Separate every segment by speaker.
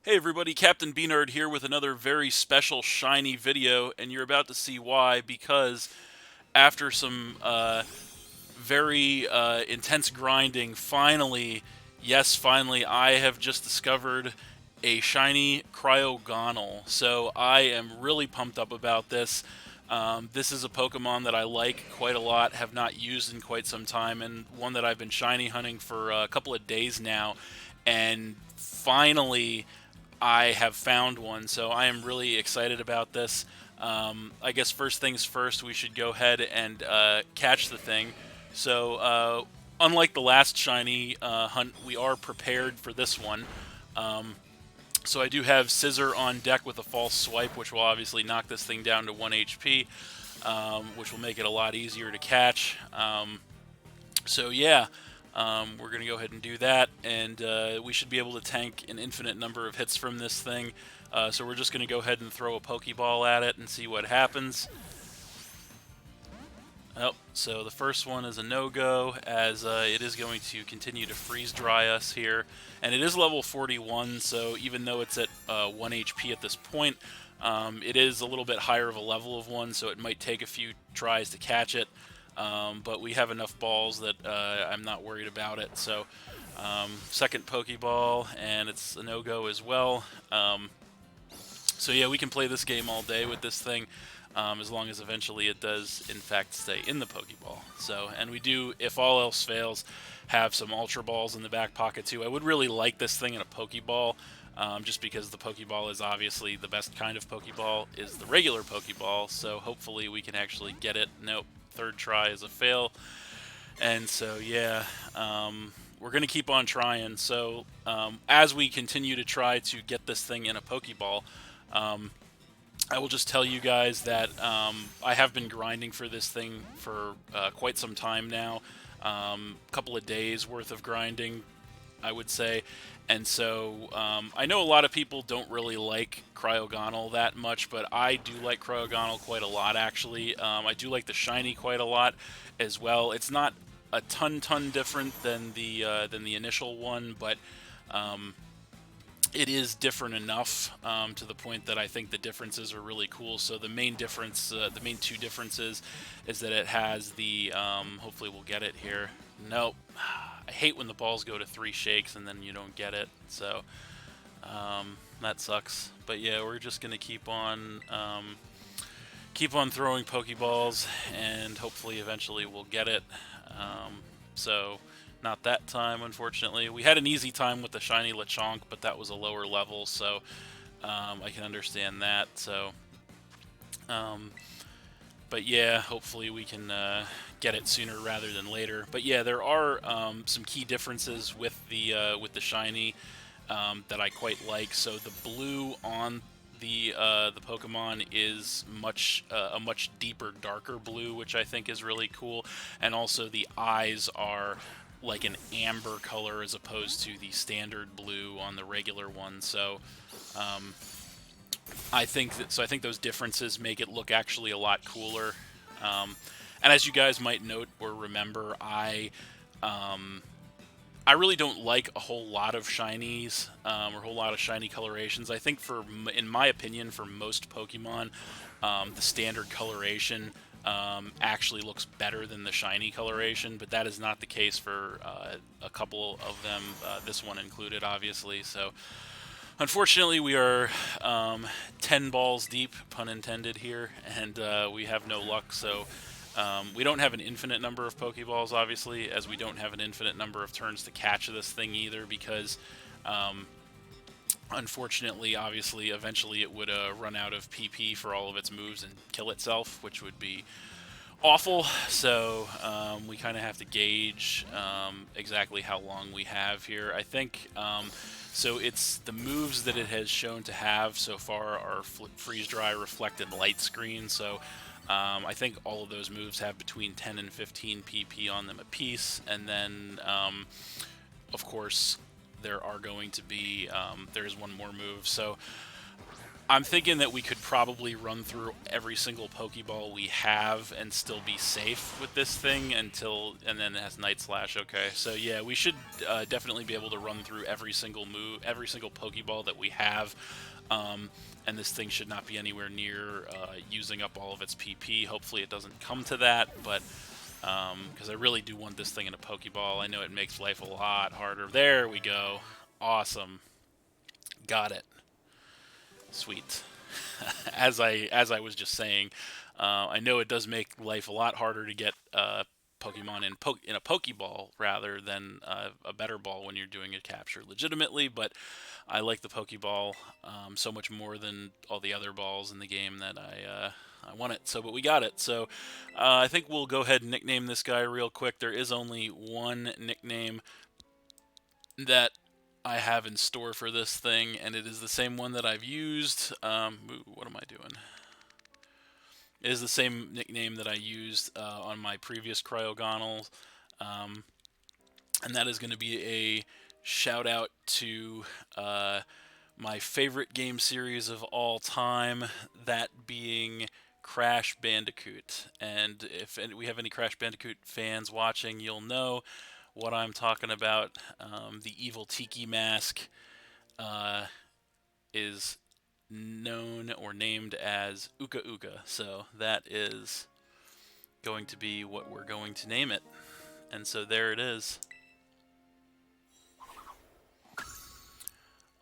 Speaker 1: Hey everybody, Captain B-Nard here with another very special shiny video, and you're about to see why, because after some very intense grinding, finally, yes, finally, I have just discovered a shiny Cryogonal. So I am really pumped up about this. This is a Pokemon that I like quite a lot, have not used in quite some time, and one that I've been shiny hunting for a couple of days now. And finally, I have found one, so I am really excited about this. I guess first things first, we should go ahead and catch the thing. So, unlike the last shiny hunt, we are prepared for this one. So I do have Scissor on deck with a false swipe, which will obviously knock this thing down to 1 HP, which will make it a lot easier to catch. So yeah, we're going to go ahead and do that, and we should be able to tank an infinite number of hits from this thing. So we're just going to go ahead and throw a Pokeball at it and see what happens. Oh, so the first one is a no-go, as it is going to continue to freeze dry us here. And it is level 41, so even though it's at 1 HP at this point, it is a little bit higher of a level of 1, so it might take a few tries to catch it. But we have enough balls that I'm not worried about it. So second Pokeball, and it's a no-go as well. So yeah, we can play this game all day with this thing, as long as eventually it does, in fact, stay in the Pokeball. So, and we do, if all else fails, have some Ultra Balls in the back pocket too. I would really like this thing in a Pokeball, just because the Pokeball is obviously the best kind of Pokeball, is the regular Pokeball, so hopefully we can actually get it. Nope, third try is a fail. And so, yeah, we're going to keep on trying. So, as we continue to try to get this thing in a Pokeball, I will just tell you guys that I have been grinding for this thing for quite some time now. A couple of days worth of grinding, I would say. And so I know a lot of people don't really like Cryogonal that much, but I do like Cryogonal quite a lot, actually. I do like the shiny quite a lot as well. It's not a ton different than the initial one, but it is different enough to the point that I think the differences are really cool. So the main difference, the main two differences, is that it has the. Hopefully, we'll get it here. Nope. I hate when the balls go to 3 shakes and then you don't get it. So that sucks. But yeah, we're just gonna keep on throwing Pokeballs, and hopefully, eventually, we'll get it. So. Not that time, unfortunately. We had an easy time with the shiny Lechonk, but that was a lower level, so I can understand that. So, but yeah, hopefully we can get it sooner rather than later. But yeah, there are some key differences with the shiny that I quite like. So the blue on the Pokemon is a much deeper, darker blue, which I think is really cool, and also the eyes are like an amber color as opposed to the standard blue on the regular one. So I think those differences make it look actually a lot cooler. And as you guys might note or remember, I really don't like a whole lot of shinies or a whole lot of shiny colorations. I think in my opinion, for most Pokemon, the standard coloration actually looks better than the shiny coloration, but that is not the case for a couple of them, this one included, obviously. So, unfortunately, we are 10 balls deep, pun intended, here, and we have no luck. So, we don't have an infinite number of Pokeballs, obviously, as we don't have an infinite number of turns to catch this thing either, because um, unfortunately, obviously, eventually it would run out of PP for all of its moves and kill itself, which would be awful. So we kind of have to gauge exactly how long we have here. I think so. It's the moves that it has shown to have so far are freeze dry, reflected light screen. So I think all of those moves have between 10 and 15 PP on them apiece, and then of course there are going to be there's one more move. So I'm thinking that we could probably run through every single Pokeball we have and still be safe with this thing until, and then it has Night Slash. Okay, so yeah, we should definitely be able to run through every single move, every single Pokeball that we have, and this thing should not be anywhere near using up all of its PP. Hopefully, it doesn't come to that, but because I really do want this thing in a Pokeball. I know it makes life a lot harder. There we go. Awesome. Got it. Sweet. as I was just saying, I know it does make life a lot harder to get Pokemon in a Pokeball rather than a better ball when you're doing a capture legitimately, but I like the Pokeball so much more than all the other balls in the game that I want it. So, but we got it. So I think we'll go ahead and nickname this guy real quick. There is only one nickname that I have in store for this thing, and it is the same one that I've used. What am I doing? It is the same nickname that I used on my previous Cryogonal, and that is going to be a shout out to my favorite game series of all time, that being Crash Bandicoot. And if we have any Crash Bandicoot fans watching, you'll know what I'm talking about. The evil tiki mask is known or named as Uka Uka, so that is going to be what we're going to name it. And so there it is.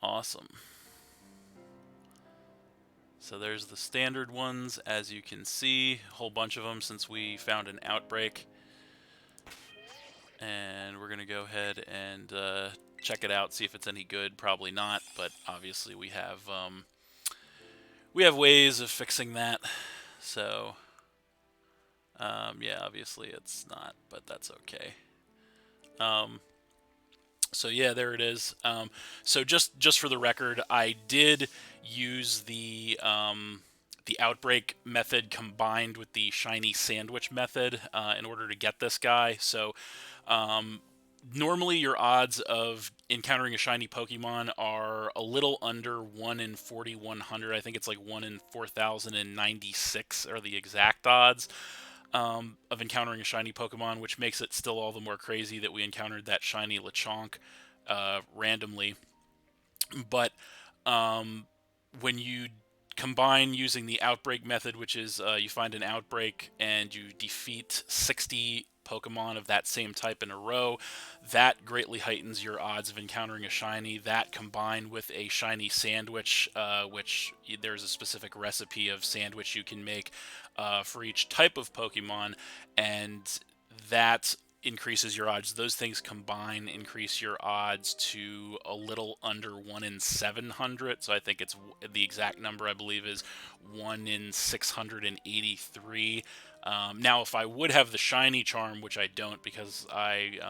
Speaker 1: Awesome. So there's the standard ones, as you can see, a whole bunch of them since we found an outbreak. And we're going to go ahead and check it out, see if it's any good. Probably not, but obviously we have ways of fixing that. So yeah, obviously it's not, but that's okay. So yeah, there it is. So just for the record, I did use the outbreak method combined with the shiny sandwich method in order to get this guy. So normally your odds of encountering a shiny Pokemon are a little under 1 in 4,100. I think it's like 1 in 4,096 are the exact odds of encountering a shiny Pokemon, which makes it still all the more crazy that we encountered that shiny Lechonk randomly. But when you combine using the outbreak method, which is you find an outbreak and you defeat 60 Pokemon of that same type in a row, that greatly heightens your odds of encountering a shiny. That combined with a shiny sandwich, which there's a specific recipe of sandwich you can make for each type of Pokemon, and that increases your odds. Those things combine increase your odds to a little under 1 in 700. So I think it's the exact number, I believe, is 1 in 683. Now, if I would have the shiny charm, which I don't because I'm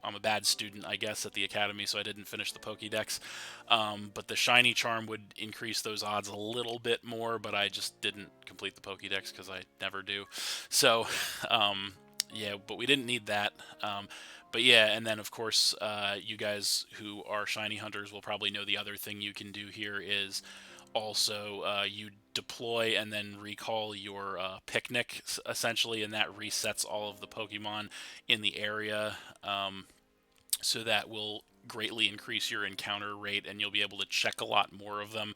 Speaker 1: a bad student, I guess, at the academy, so I didn't finish the Pokédex. But the shiny charm would increase those odds a little bit more, but I just didn't complete the Pokédex because I never do. So, yeah, but we didn't need that. But yeah, and then of course, you guys who are shiny hunters will probably know the other thing you can do here is also you deploy and then recall your picnic, essentially, and that resets all of the Pokemon in the area. So that will greatly increase your encounter rate, and you'll be able to check a lot more of them.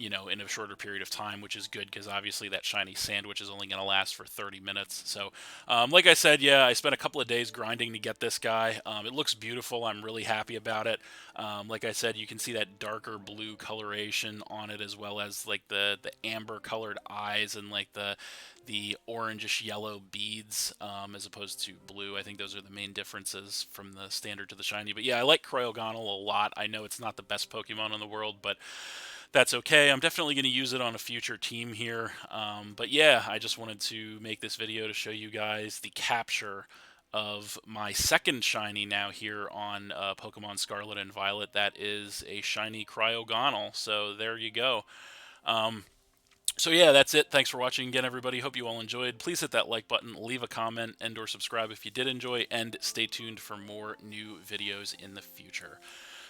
Speaker 1: You know, in a shorter period of time, which is good because obviously that shiny sandwich is only going to last for 30 minutes. So, like I said, yeah, I spent a couple of days grinding to get this guy. It looks beautiful. I'm really happy about it. Like I said, you can see that darker blue coloration on it, as well as like the amber colored eyes and like the orangish yellow beads as opposed to blue. I think those are the main differences from the standard to the shiny. But yeah, I like Cryogonal a lot. I know it's not the best Pokemon in the world, but that's okay. I'm definitely going to use it on a future team here. But yeah, I just wanted to make this video to show you guys the capture of my second shiny now here on Pokemon Scarlet and Violet. That is a shiny Cryogonal. So there you go. So yeah, that's it. Thanks for watching again, everybody. Hope you all enjoyed. Please hit that like button, leave a comment, and/or subscribe if you did enjoy, and stay tuned for more new videos in the future.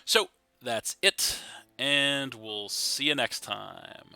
Speaker 1: So that's it, and we'll see you next time.